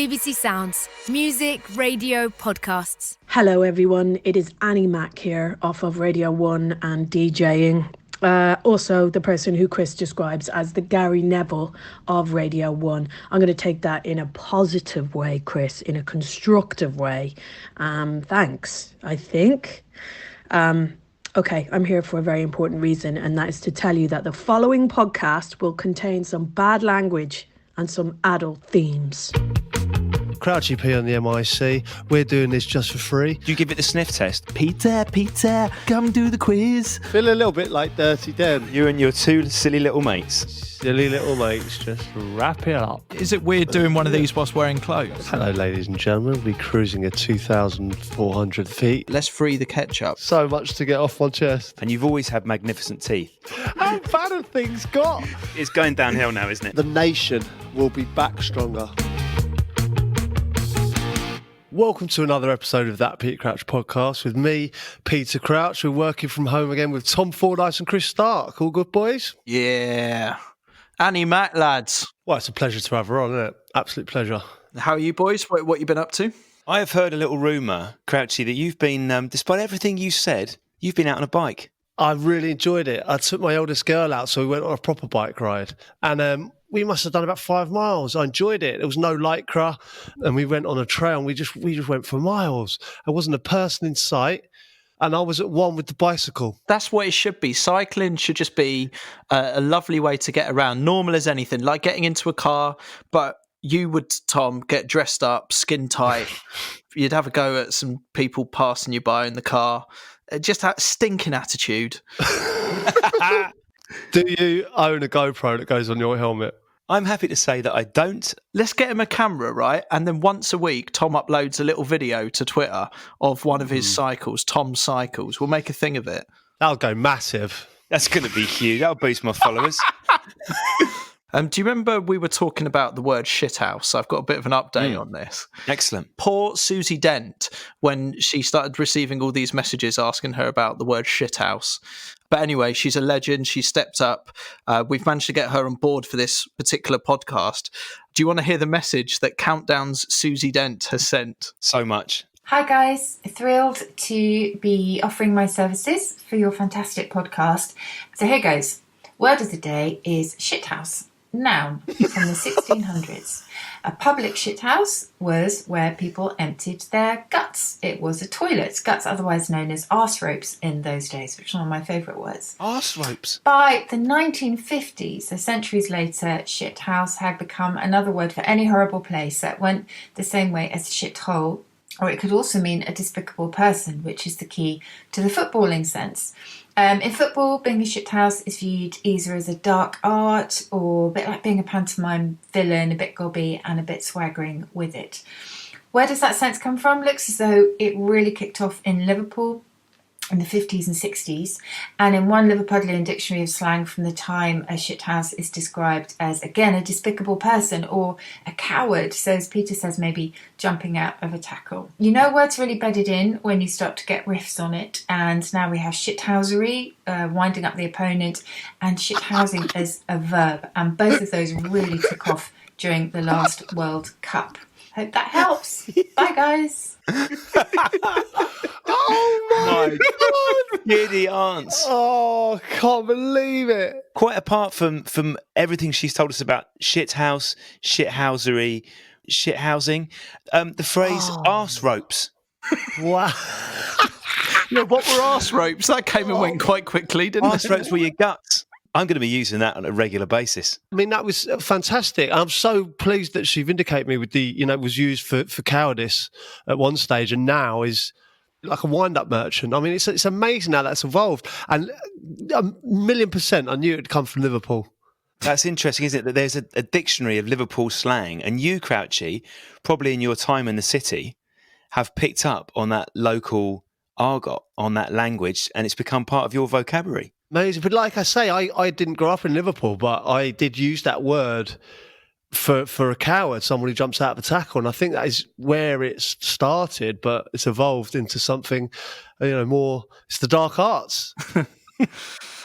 BBC Sounds. Music, radio, podcasts. Hello everyone, it is Annie Mac here off of Radio 1 and DJing. Also the person who Chris describes as the Gary Neville of Radio 1. I'm going to take that in a positive way, Chris, in a constructive way. Thanks, I think. Okay, I'm here for a very important reason, and that is to tell you that the following podcast will contain some bad language and some adult themes. Crouchy P on the MIC. We're doing this just for free. Do you give it the sniff test? Peter, come do the quiz. Feel a little bit like Dirty Dent. You and your two silly little mates. Silly little mates, just wrap it up. Is it weird doing one of these whilst wearing clothes? Hello, ladies and gentlemen. We'll be cruising at 2,400 feet. Let's free the ketchup. So much to get off my chest. And you've always had magnificent teeth. How bad have things got? It's going downhill now, isn't it? The nation will be back stronger. Welcome to another episode of That Peter Crouch podcast with me, Peter Crouch. We're working from home again with Tom Fordyce and Chris Stark. All good, boys? Yeah. Annie Mac, lads. Well, it's a pleasure to have her on, isn't it? Absolute pleasure. How are you, boys? What you been up to? I have heard a little rumour, Crouchy, that you've been, despite everything you said, you've been out on a bike. I really enjoyed it. I took my oldest girl out, so we went on a proper bike ride. And we must have done about 5 miles. I enjoyed it. There was no lycra, and we went on a trail, and we just went for miles. There wasn't a person in sight, and I was at one with the bicycle. That's what it should be. Cycling should just be a lovely way to get around, normal as anything, like getting into a car, but you would, Tom, get dressed up, skin tight. You'd have a go at some people passing you by in the car. Just that stinking attitude. Do you own a GoPro that goes on your helmet? I'm happy to say that I don't. Let's get him a camera, right? And then once a week, Tom uploads a little video to Twitter of one of his cycles, Tom's cycles. We'll make a thing of it. That'll go massive. That's going to be huge. That'll boost my followers. Do you remember we were talking about the word shithouse? I've got a bit of an update on this. Excellent. Poor Susie Dent, when she started receiving all these messages asking her about the word shithouse. But anyway, she's a legend. She stepped up. We've managed to get her on board for this particular podcast. Do you want to hear the message that Countdown's Susie Dent has sent? So much. Hi guys, thrilled to be offering my services for your fantastic podcast. So here goes. Word of the day is shithouse. Noun from the 1600s. A public shithouse was where people emptied their guts. It was a toilet. Guts, otherwise known as arse ropes in those days, which is one of my favourite words. Arse ropes. By the 1950s, so centuries later, shithouse had become another word for any horrible place that went the same way as shithole. Or it could also mean a despicable person, which is the key to the footballing sense. In football, being a shithouse is viewed either as a dark art or a bit like being a pantomime villain, a bit gobby and a bit swaggering with it. Where does that sense come from? Looks as though it really kicked off in Liverpool in the 50s and 60s. And in one Liverpudlian dictionary of slang from the time, a shithouse is described as, again, a despicable person or a coward. So as Peter says, maybe jumping out of a tackle. You know word's really bedded in when you start to get riffs on it. And now we have shithousery, winding up the opponent, and shithousing as a verb. And both of those really took off during the last World Cup. Hope that helps. Bye, guys. Oh my God! Giddy aunts. Oh, can't believe it. Quite apart from everything she's told us about shithouse, shithousery, shithousing, the phrase arse ropes. Wow. Yeah, what were arse ropes? That came and went quite quickly, didn't it? Arse ropes were your guts. I'm going to be using that on a regular basis. I mean, that was fantastic. I'm so pleased that she vindicated me with the, it was used for cowardice at one stage and now is like a wind-up merchant. I mean, it's amazing how that's evolved. And 1,000,000% I knew it would come from Liverpool. That's interesting, isn't it? That there's a dictionary of Liverpool slang, and you, Crouchy, probably in your time in the city, have picked up on that local argot, on that language, and it's become part of your vocabulary. Amazing. But like I say, I didn't grow up in Liverpool, but I did use that word for a coward, someone who jumps out of a tackle. And I think that is where it started, but it's evolved into something, more, it's the dark arts.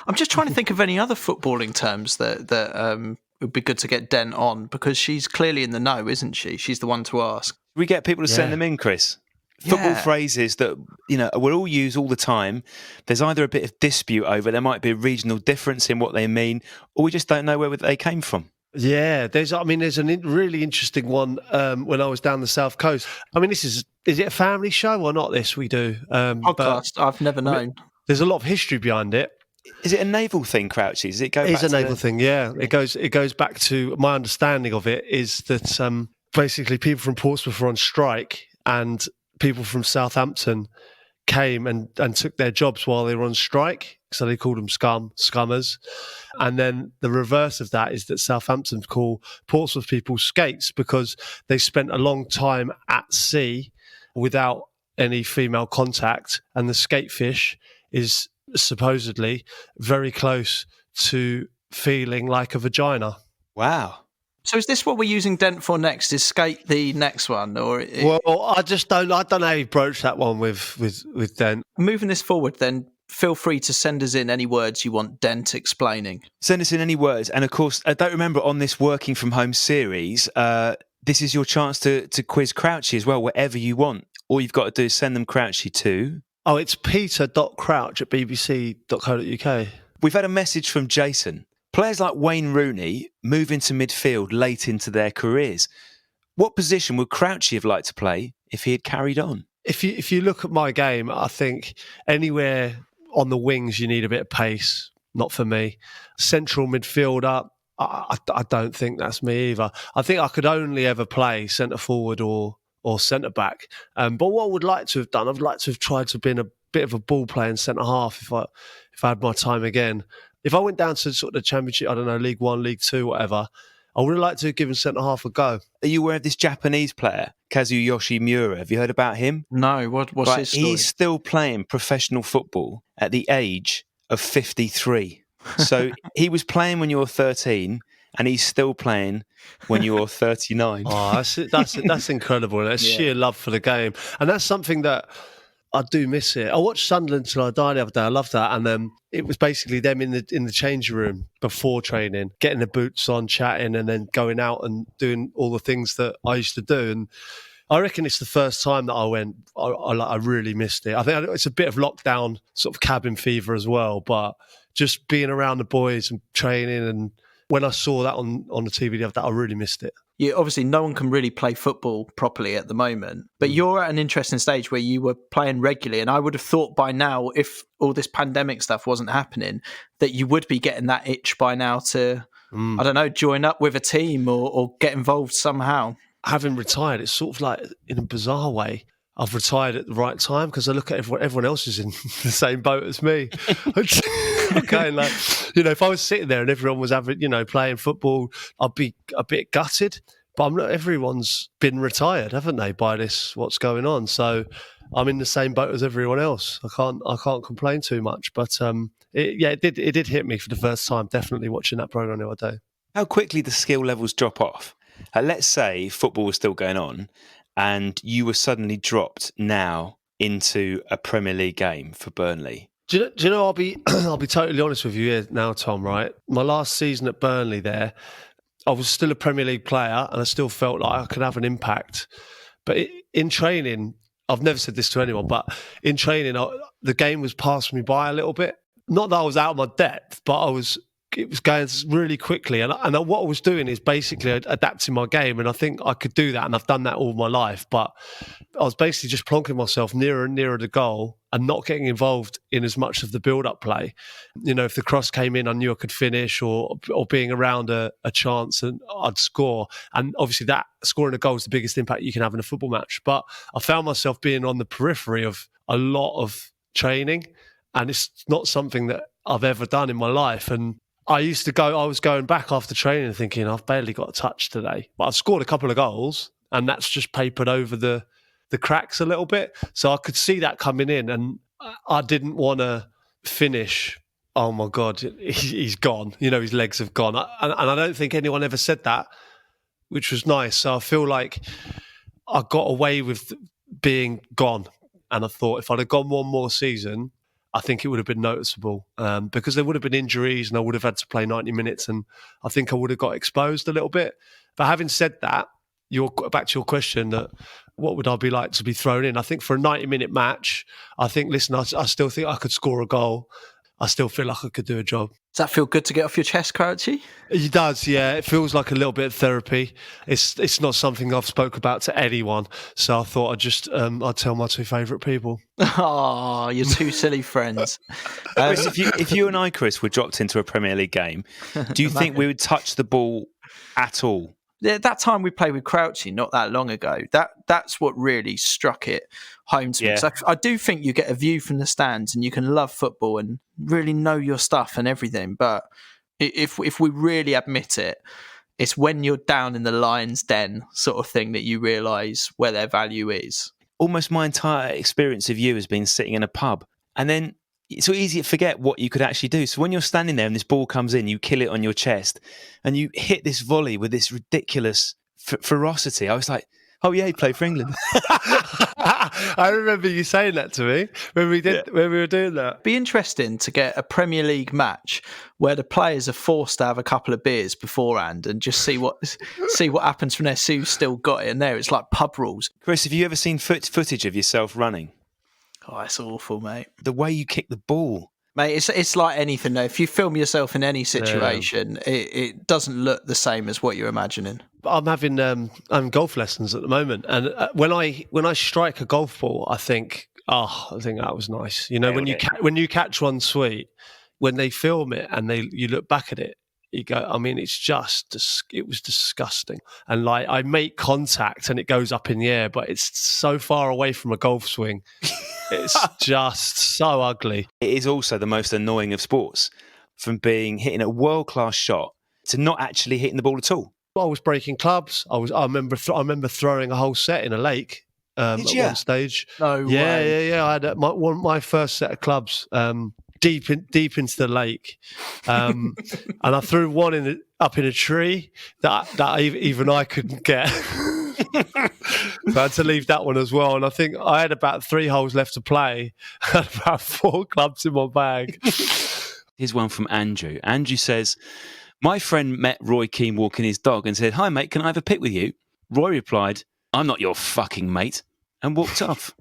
I'm just trying to think of any other footballing terms that would be good to get Dent on because she's clearly in the know, isn't she? She's the one to ask. We get people to send them in, Chris. Football phrases that, we'll all use all the time. There's either a bit of dispute over, there might be a regional difference in what they mean, or we just don't know where they came from. Yeah, there's a really interesting one when I was down the South Coast. I mean, is it a family show or not? This we do. Podcast, I've never known. There's a lot of history behind it. Is it a naval thing, Crouchy? Does it go back It's a naval thing, yeah. It goes back to my understanding of it is that basically people from Portsmouth were on strike and people from Southampton came and took their jobs while they were on strike. So they called them scummers. And then the reverse of that is that Southampton call Portsmouth people skates because they spent a long time at sea without any female contact. And the skatefish is supposedly very close to feeling like a vagina. Wow. So is this what we're using Dent for next? Is skate the next one, or Well, I don't know how you broach that one with Dent. Moving this forward, then feel free to send us in any words you want Dent explaining. Send us in any words, and of course, don't remember on this working from home series, this is your chance to quiz Crouchy as well, wherever you want. All you've got to do is send them Crouchy to. Oh, it's peter.crouch@bbc.co.uk. We've had a message from Jason. Players like Wayne Rooney move into midfield late into their careers. What position would Crouchy have liked to play if he had carried on? If you look at my game, I think anywhere on the wings you need a bit of pace. Not for me. Central midfielder, I don't think that's me either. I think I could only ever play centre forward or centre back. But what I would like to have done, I'd like to have tried to be a bit of a ball playing centre half if I had my time again. If I went down to sort of the Championship, I don't know, League One, League Two, whatever, I would have liked to have given centre half a go. Are you aware of this Japanese player, Kazuyoshi Miura? Have you heard about him? No, what's his story? He's still playing professional football at the age of 53. So he was playing when you were 13 and he's still playing when you're 39. Oh, that's incredible. That's sheer love for the game. And that's something that I do miss it. I watched Sunderland Till I Die the other day. I loved that. And then it was basically them in the changing room before training, getting the boots on, chatting, and then going out and doing all the things that I used to do. And I reckon it's the first time that I went, I really missed it. I think it's a bit of lockdown sort of cabin fever as well, but just being around the boys and training, and when I saw that on the TV the other day, I really missed it. Obviously, no one can really play football properly at the moment, but you're at an interesting stage where you were playing regularly, and I would have thought by now, if all this pandemic stuff wasn't happening, that you would be getting that itch by now to, I don't know, join up with a team or get involved somehow. Having retired, it's sort of like, in a bizarre way, I've retired at the right time because I look at everyone else is in the same boat as me. Okay, like, if I was sitting there and everyone was playing football, I'd be a bit gutted. But I'm not. Everyone's been retired, haven't they, by what's going on? So I'm in the same boat as everyone else. I can't complain too much. But it did hit me for the first time. Definitely watching that program the other day. How quickly the skill levels drop off. Let's say football was still going on, and you were suddenly dropped now into a Premier League game for Burnley. Do you know? I'll be totally honest with you here now, Tom. Right, my last season at Burnley, there, I was still a Premier League player, and I still felt like I could have an impact. But in training, I've never said this to anyone, but in training, the game was passing me by a little bit. Not that I was out of my depth, but it was going really quickly. And what I was doing is basically adapting my game. And I think I could do that. And I've done that all my life. But I was basically just plonking myself nearer and nearer the goal and not getting involved in as much of the build-up play. If the cross came in, I knew I could finish, or being around a chance and I'd score. And obviously that scoring a goal is the biggest impact you can have in a football match. But I found myself being on the periphery of a lot of training. And it's not something that I've ever done in my life. And I was going back after training thinking, I've barely got a touch today. But I've scored a couple of goals, and that's just papered over the cracks a little bit. So I could see that coming in, and I didn't want to finish, oh my God, he's gone. His legs have gone. And I don't think anyone ever said that, which was nice. So I feel like I got away with being gone. And I thought if I'd have gone one more season, I think it would have been noticeable because there would have been injuries and I would have had to play 90 minutes and I think I would have got exposed a little bit. But having said that, back to your question, that what would I be like to be thrown in? I think for a 90-minute match, I still think I could score a goal. I still feel like I could do a job. Does that feel good to get off your chest, Crouchy? It does, yeah. It feels like a little bit of therapy. It's not something I've spoke about to anyone, so I thought I'd tell my two favourite people. Oh, your two silly friends. Chris, if you and I, Chris, were dropped into a Premier League game, do you think we would touch the ball at all? Yeah, that time we played with Crouchy not that long ago, that's what really struck it home to me. Yeah. So I do think you get a view from the stands and you can love football and really know your stuff and everything. But if we really admit it, it's when you're down in the lion's den sort of thing that you realise where their value is. Almost my entire experience of you has been sitting in a pub, and then it's so easy to forget what you could actually do. So when you're standing there and this ball comes in, you kill it on your chest and you hit this volley with this ridiculous ferocity. I was like, oh yeah, he played for England. I remember you saying that to me when we were doing that. Be interesting to get a Premier League match where the players are forced to have a couple of beers beforehand and just see what happens from there. Sue's still got it in there. It's like pub rules. Chris, have you ever seen footage of yourself running? Oh, it's awful, mate. The way you kick the ball. Mate, it's like anything though. If you film yourself in any situation, it doesn't look the same as what you're imagining. I'm having golf lessons at the moment, and when I strike a golf ball, I think that was nice. You know, when you catch one sweet, when they film it and you look back at it, you go, I mean, it was disgusting. And like I make contact and it goes up in the air, but it's so far away from a golf swing. It's just so ugly. It is also the most annoying of sports, from hitting a world-class shot to not actually hitting the ball at all. I was breaking clubs. I remember throwing a whole set in a lake at one stage. No way. Yeah. I had my first set of clubs deep into the lake, and I threw one up in a tree that even I couldn't get. So I had to leave that one as well. And I think I had about 3 holes left to play. I had about 4 clubs in my bag. Here's one from Andrew. Andrew says, my friend met Roy Keane walking his dog and said, hi, mate, can I have a pic with you? Roy replied, I'm not your fucking mate, and walked off.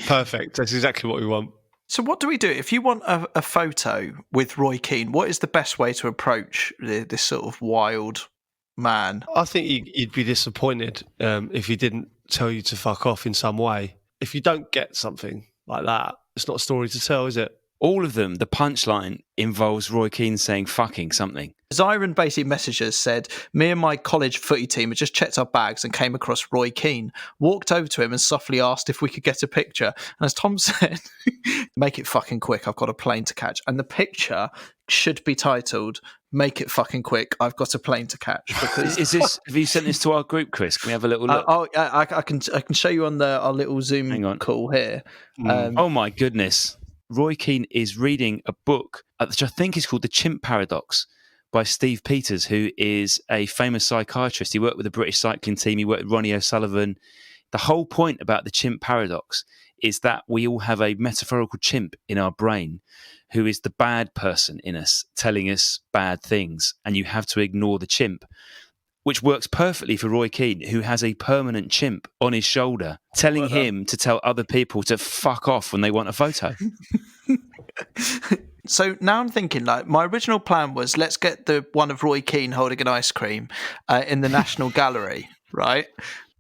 Perfect. That's exactly what we want. So what do we do? If you want a photo with Roy Keane, what is the best way to approach this sort of wild man? I think you'd be disappointed if he didn't tell you to fuck off in some way. If you don't get something like that, it's not a story to tell, is it? All of them, the punchline involves Roy Keane saying fucking something. Zyron basically messaged us, said, me and my college footy team had just checked our bags and came across Roy Keane, walked over to him and softly asked if we could get a picture. And as Tom said, make it fucking quick, I've got a plane to catch. And the picture should be titled, make it fucking quick, I've got a plane to catch. Because have you sent this to our group, Chris? Can we have a little look? I can show you on our little Zoom call here. Oh my goodness. Roy Keane is reading a book, which I think is called The Chimp Paradox, by Steve Peters, who is a famous psychiatrist. He worked with the British cycling team. He worked with Ronnie O'Sullivan. The whole point about the chimp paradox is that we all have a metaphorical chimp in our brain who is the bad person in us, telling us bad things, and you have to ignore the chimp, which works perfectly for Roy Keane, who has a permanent chimp on his shoulder, telling him to tell other people to fuck off when they want a photo. So now I'm thinking, like, my original plan was let's get the one of Roy Keane holding an ice cream in the National Gallery, right?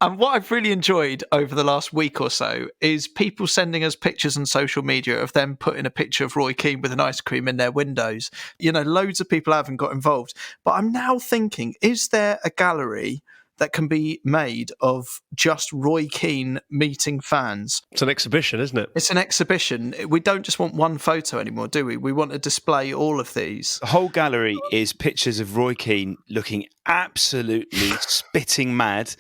And what I've really enjoyed over the last week or so is people sending us pictures on social media of them putting a picture of Roy Keane with an ice cream in their windows. You know, loads of people haven't got involved. But I'm now thinking, is there a gallery that can be made of just Roy Keane meeting fans? It's an exhibition, isn't it? It's an exhibition. We don't just want one photo anymore, do we? We want to display all of these. The whole gallery is pictures of Roy Keane looking absolutely spitting mad,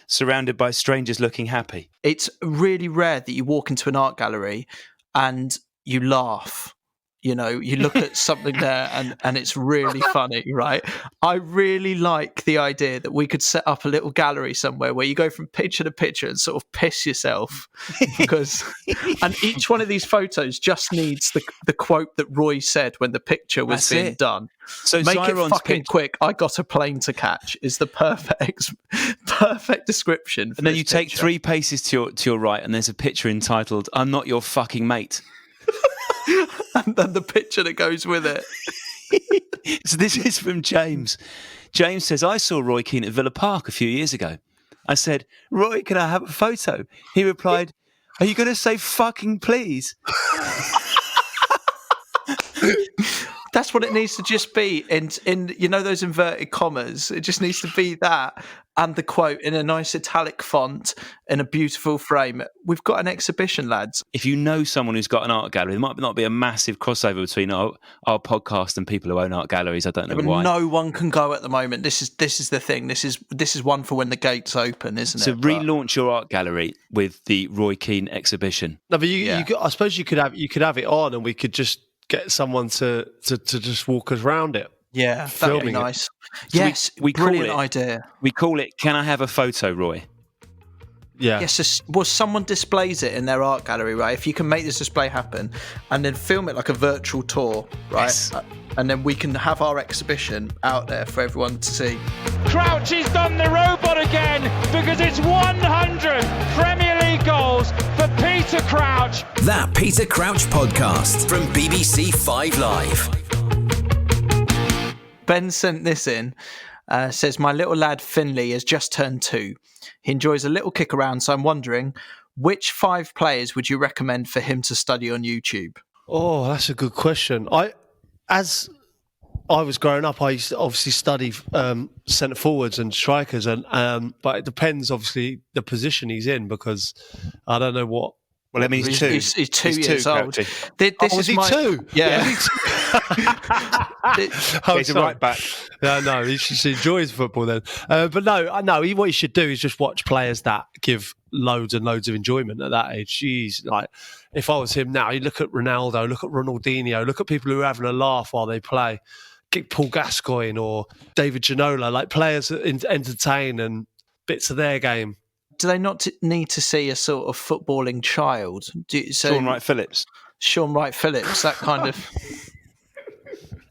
surrounded by strangers looking happy. It's really rare that you walk into an art gallery and you laugh You know, you look at something there and it's really funny, right? I really like the idea that we could set up a little gallery somewhere where you go from picture to picture and sort of piss yourself because, and each one of these photos just needs the quote that Roy said when the picture was being done. So make Zyron's it fucking quick. I got a plane to catch is the perfect description. And then you take 3 paces to your right, and there's a picture entitled "I'm not your fucking mate." And then the picture that goes with it. So this is from James. James says, I saw Roy Keane at Villa Park a few years ago. I said, Roy, can I have a photo? He replied, are you going to say fucking please? That's what it needs to just be in you know those inverted commas. It just needs to be that and the quote in a nice italic font in a beautiful frame. We've got an exhibition, lads. If you know someone who's got an art gallery, there might not be a massive crossover between our podcast and people who own art galleries. I don't know why. No one can go at the moment. This is the thing. This is one for when the gates open, isn't it? So relaunch your art gallery with the Roy Keane exhibition. No, but I suppose you could have it on, and we could just get someone to just walk us around it. Yeah, that'd be nice. So yes, we brilliant idea. We call it, can I have a photo, Roy? Yeah. Yes, well, someone displays it in their art gallery, right? If you can make this display happen and then film it like a virtual tour, right? Yes. And then we can have our exhibition out there for everyone to see. Crouch has done the robot again because it's 100 Premier League goals for Peter Crouch. That Peter Crouch podcast from BBC 5 Live. Ben sent this in. Says, my little lad Finley has just turned 2. He enjoys a little kick around, so I'm wondering, which 5 players would you recommend for him to study on YouTube? Oh, that's a good question. As I was growing up, I used to obviously study centre forwards and strikers, and but it depends, obviously, the position he's in, because I don't know what. Well, I mean, he's 2. He's 2 years old. Was he 2? Yeah. He's a right back. No, he enjoys football then. But no, what he should do is just watch players that give loads and loads of enjoyment at that age. Jeez, like if I was him now, you look at Ronaldo, look at Ronaldinho, look at people who are having a laugh while they play. Get Paul Gascoigne or David Ginola, like players that entertain and bits of their game. Do they not need to see a sort of footballing child? Sean Wright-Phillips. Sean Wright-Phillips, that kind of...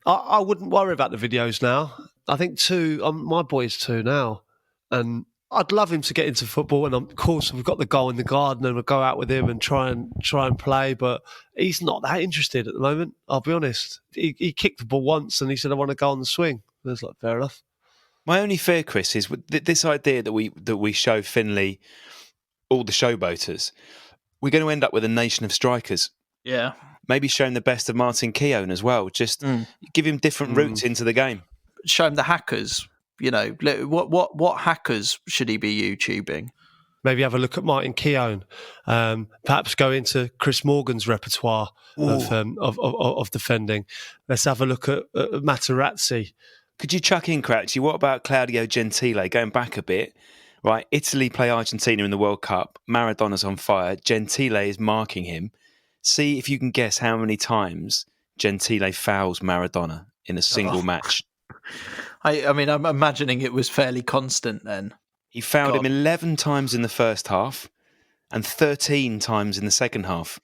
I wouldn't worry about the videos now. I think 2, my boy's 2 now, and I'd love him to get into football. And of course, we've got the goal in the garden, and we'll go out with him and try and play. But he's not that interested at the moment. I'll be honest. He kicked the ball once, and he said, "I want to go on the swing." I was like, fair enough. My only fear, Chris, is this idea that we show Finley all the showboaters. We're going to end up with a nation of strikers. Yeah. Maybe show him the best of Martin Keown as well. Just give him different routes into the game. Show him the hackers. You know, what hackers should he be YouTubing? Maybe have a look at Martin Keown. Perhaps go into Chris Morgan's repertoire of defending. Let's have a look at Materazzi. Could you chuck in, Crouchy? What about Claudio Gentile? Going back a bit, right? Italy play Argentina in the World Cup. Maradona's on fire. Gentile is marking him. See if you can guess how many times Gentile fouls Maradona in a single match. I mean, I'm imagining it was fairly constant then. He fouled him 11 times in the first half and 13 times in the second half.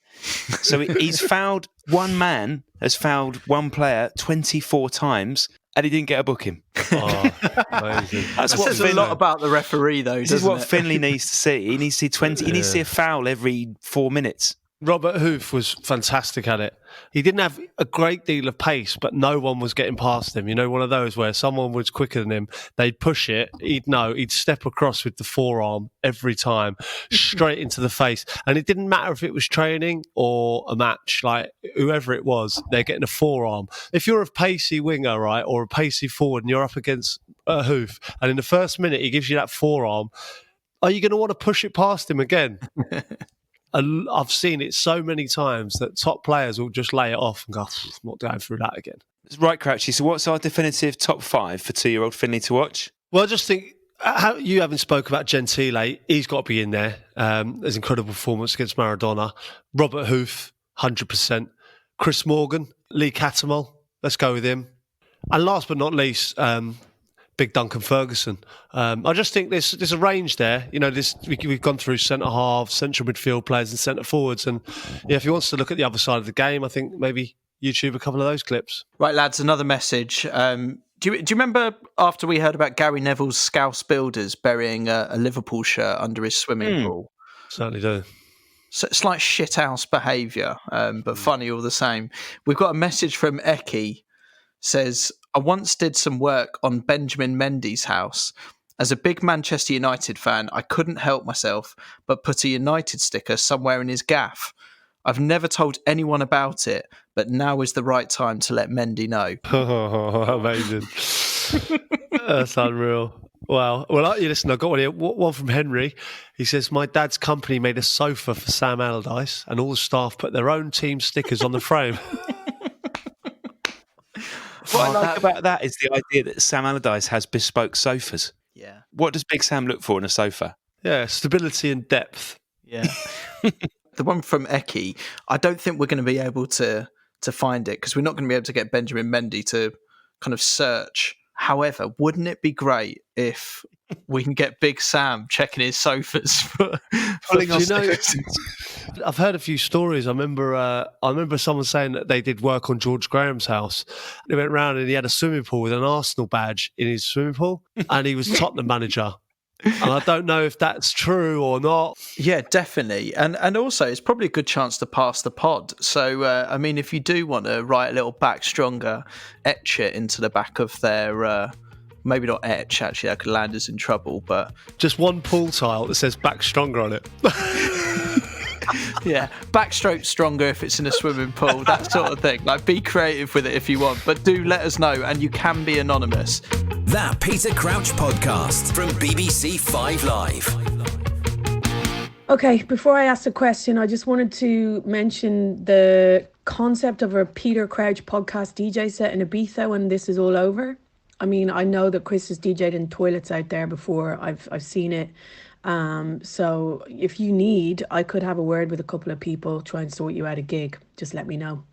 So he's fouled, one man has fouled one player 24 times and he didn't get a booking. Oh, amazing. That says a lot about the referee, though. This is what Finley needs to see. He needs to see He needs to see a foul every 4 minutes. Robert Hoof was fantastic at it. He didn't have a great deal of pace, but no one was getting past him. You know, one of those where someone was quicker than him, they'd push it, he'd step across with the forearm every time, straight into the face. And it didn't matter if it was training or a match, like whoever it was, they're getting a forearm. If you're a pacey winger, right, or a pacey forward and you're up against Hoof, and in the first minute he gives you that forearm, are you going to want to push it past him again? I've seen it so many times that top players will just lay it off and go, I'm not going through that again. Right, Crouchy. So what's our definitive top 5 for 2-year-old Finley to watch? Well, I just think, you haven't spoke about Gentile. He's got to be in there. His incredible performance against Maradona. Robert Hoof, 100%. Chris Morgan, Lee Cattermole, let's go with him. And last but not least, Big Duncan Ferguson. I just think there's a range there. You know, we've gone through centre halves, central midfield players, and centre forwards. And if he wants to look at the other side of the game, I think maybe YouTube a couple of those clips. Right, lads, another message. Do you remember after we heard about Gary Neville's Scouse Builders burying a Liverpool shirt under his swimming pool? Certainly do. So it's like shithouse behaviour, but funny all the same. We've got a message from Eki. Says, I once did some work on Benjamin Mendy's house. As a big Manchester United fan, I couldn't help myself but put a United sticker somewhere in his gaff. I've never told anyone about it, but now is the right time to let Mendy know. Oh, amazing. That's unreal. Wow. Well, listen, I've got one here. One from Henry. He says, my dad's company made a sofa for Sam Allardyce and all the staff put their own team stickers on the frame. What I like about that is the idea that Sam Allardyce has bespoke sofas. Yeah. What does Big Sam look for in a sofa? Yeah, stability and depth. Yeah. The one from Eki, I don't think we're going to be able to find it because we're not going to be able to get Benjamin Mendy to kind of search. However, wouldn't it be great if we can get Big Sam checking his sofas for I've heard a few stories. I remember someone saying that they did work on George Graham's house. They went round and he had a swimming pool with an Arsenal badge in his swimming pool, and he was Tottenham manager. And I don't know if that's true or not. Yeah, definitely. And also, it's probably a good chance to pass the pod. So, I mean, if you do want to write a little back stronger, etch it into the back of their... maybe not etch, actually, that could land us in trouble, but... Just one pool tile that says back stronger on it. Yeah, backstroke stronger if it's in a swimming pool, that sort of thing. Like, be creative with it if you want, but do let us know, and you can be anonymous. That Peter Crouch podcast from BBC 5 Live. Okay, before I ask the question, I just wanted to mention the concept of a Peter Crouch podcast DJ set in Ibiza when this is all over. I mean, I know that Chris has DJ'd in toilets out there before. I've seen it. So if you need, I could have a word with a couple of people, try and sort you out a gig. Just let me know.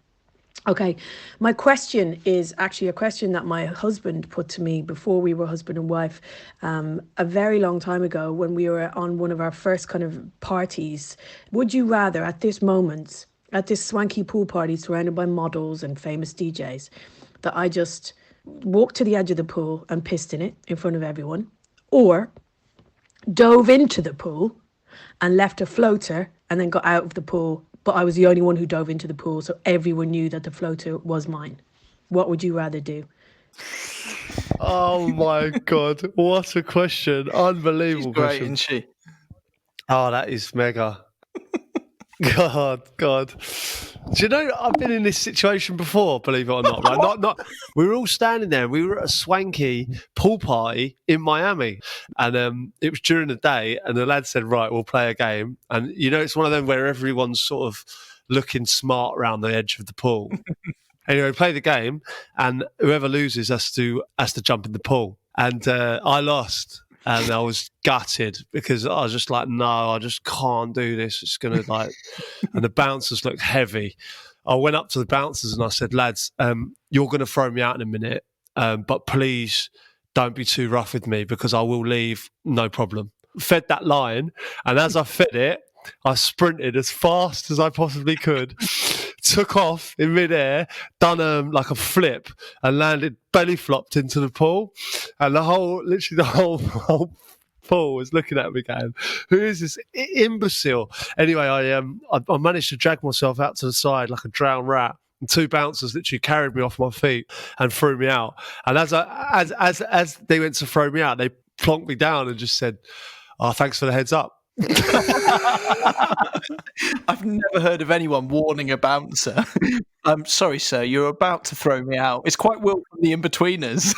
Okay, my question is actually a question that my husband put to me before we were husband and wife a very long time ago when we were on one of our first kind of parties. Would you rather at this moment, at this swanky pool party surrounded by models and famous DJs, that I just walked to the edge of the pool and pissed in it in front of everyone, or dove into the pool and left a floater and then got out of the pool, but I was the only one who dove into the pool, so everyone knew that the floater was mine? What would you rather do? Oh my God, what a question. Unbelievable. She's great, question. isn't she? Oh, that is mega. God. Do you know, I've been in this situation before, believe it or not. Right? Not. We were all standing there. We were at a swanky pool party in Miami. And it was during the day. And the lad said, right, we'll play a game. And, you know, it's one of them where everyone's sort of looking smart around the edge of the pool. Anyway, play the game. And whoever loses has to jump in the pool. And I lost. And I was gutted because I was just like, no, I just can't do this. It's going to like, and the bouncers looked heavy. I went up to the bouncers and I said, lads, you're going to throw me out in a minute, but please don't be too rough with me because I will leave, no problem. Fed that line. And as I fed it, I sprinted as fast as I possibly could, took off in midair, done like a flip and landed belly flopped into the pool. And the whole pool was looking at me going, who is this imbecile? Anyway, I managed to drag myself out to the side like a drowned rat. And two bouncers literally carried me off my feet and threw me out. And as they went to throw me out, they plonked me down and just said, oh, thanks for the heads up. I've never heard of anyone warning a bouncer. I'm sorry, sir, you're about to throw me out. It's quite Will from the In-Betweeners.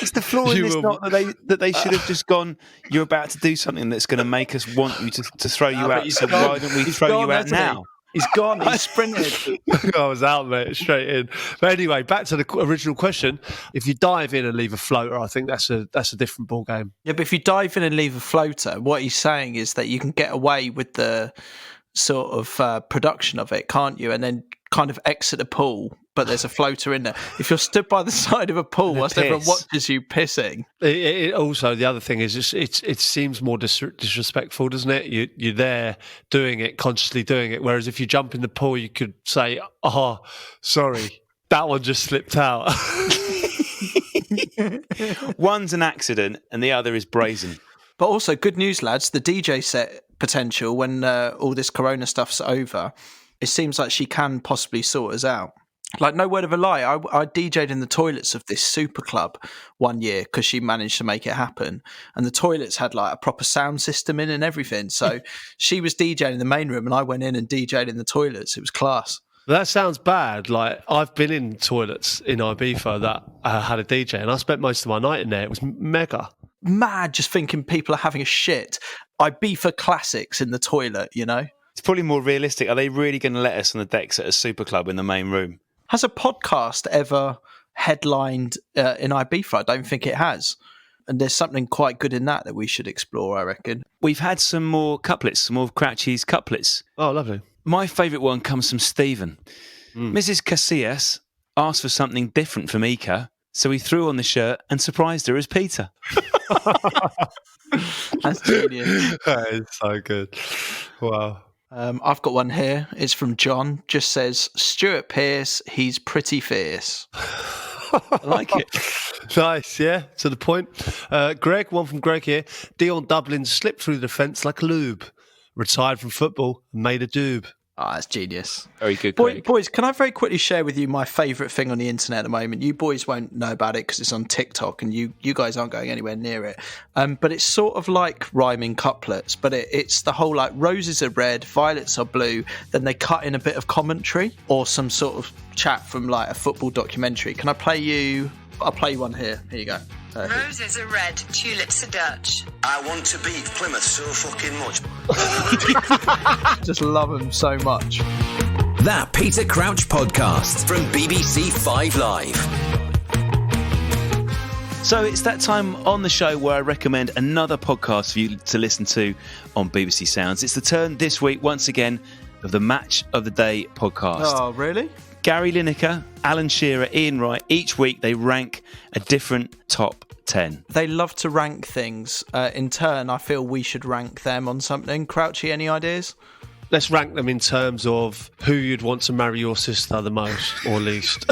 It's the flaw in this, not that they should have just gone, you're about to do something that's going to make us want you to throw you out, so why don't we throw you out now? He's gone. He's sprinted. I was out, mate, straight in. But anyway, back to the original question. If you dive in and leave a floater, I think that's a different ball game. Yeah, but if you dive in and leave a floater, what he's saying is that you can get away with the sort of production of it, can't you? And then kind of exit the pool but there's a floater in there. If you're stood by the side of a pool whilst everyone watches you pissing. It also, the other thing is it seems more disrespectful, doesn't it? You're there doing it, consciously doing it. Whereas if you jump in the pool, you could say, "Oh, sorry, that one just slipped out." One's an accident and the other is brazen. But also, good news, lads, the DJ set potential when all this corona stuff's over, it seems like she can possibly sort us out. Like, no word of a lie, I DJ'd in the toilets of this super club one year because she managed to make it happen. And the toilets had like a proper sound system in and everything. So she was DJing in the main room and I went in and DJ'd in the toilets. It was class. That sounds bad. Like, I've been in toilets in Ibiza that had a DJ, and I spent most of my night in there. It was mega. Mad just thinking people are having a shit. Ibiza classics in the toilet, you know? It's probably more realistic. Are they really going to let us on the decks at a super club in the main room? Has a podcast ever headlined in Ibiza? I don't think it has. And there's something quite good in that we should explore, I reckon. We've had some more couplets, some more of Crouchy's couplets. Oh, lovely. My favourite one comes from Stephen. Mrs. Casillas asked for something different from Ika, so he threw on the shirt and surprised her as Peter. That's genius. That is so good. Wow. I've got one here. It's from John. Just says, Stuart Pearce, he's pretty fierce. I like it. Nice, yeah, to the point. Greg, one from Greg here. Dion Dublin slipped through the fence like a lube. Retired from football and made a doob. Oh, that's genius. Very good, Greg. Boys, can I very quickly share with you my favourite thing on the internet at the moment? You boys won't know about it because it's on TikTok and you guys aren't going anywhere near it. But it's sort of like rhyming couplets, but it's the whole like roses are red, violets are blue, then they cut in a bit of commentary or some sort of chat from like a football documentary. Can I play you? I'll play you one here. Here you go. Roses are red, tulips are Dutch. I want to beat Plymouth so fucking much. Just love them so much. That Peter Crouch podcast from BBC 5 Live. So it's that time on the show where I recommend another podcast for you to listen to on BBC Sounds. It's the turn this week, once again, of the Match of the Day podcast. Oh, really? Gary Lineker, Alan Shearer, Ian Wright, each week they rank a different top 10. They love to rank things. In turn, I feel we should rank them on something. Crouchy, any ideas? Let's rank them in terms of who you'd want to marry your sister the most or least.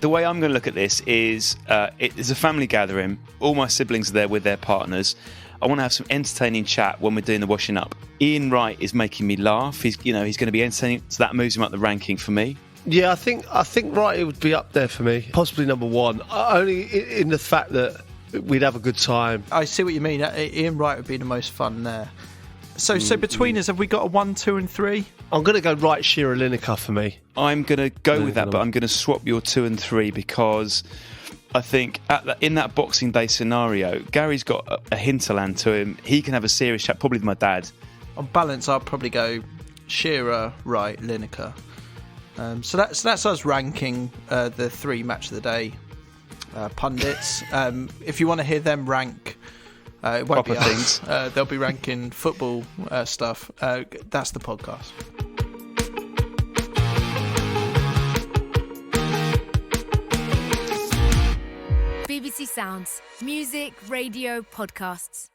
The way I'm going to look at this is it's a family gathering. All my siblings are there with their partners. I want to have some entertaining chat when we're doing the washing up. Ian Wright is making me laugh. He's going to be entertaining, so that moves him up the ranking for me. Yeah, I think Wright would be up there for me. Possibly number one. Only in the fact that we'd have a good time. I see what you mean. Ian Wright would be the most fun there. So between us, have we got a 1, 2 and 3? I'm going to go Wright, Shearer, Lineker for me. I'm going to go with that, but I'm going to swap your 2 and 3 because I think in that Boxing Day scenario, Gary's got a hinterland to him. He can have a serious chat, probably with my dad. On balance, I'll probably go Shearer, Wright, Lineker. So that's us ranking the 3 Match of the Day pundits. If you want to hear them rank, it won't Proper be us. They'll be ranking football stuff. That's the podcast. BBC Sounds. Music, radio, podcasts.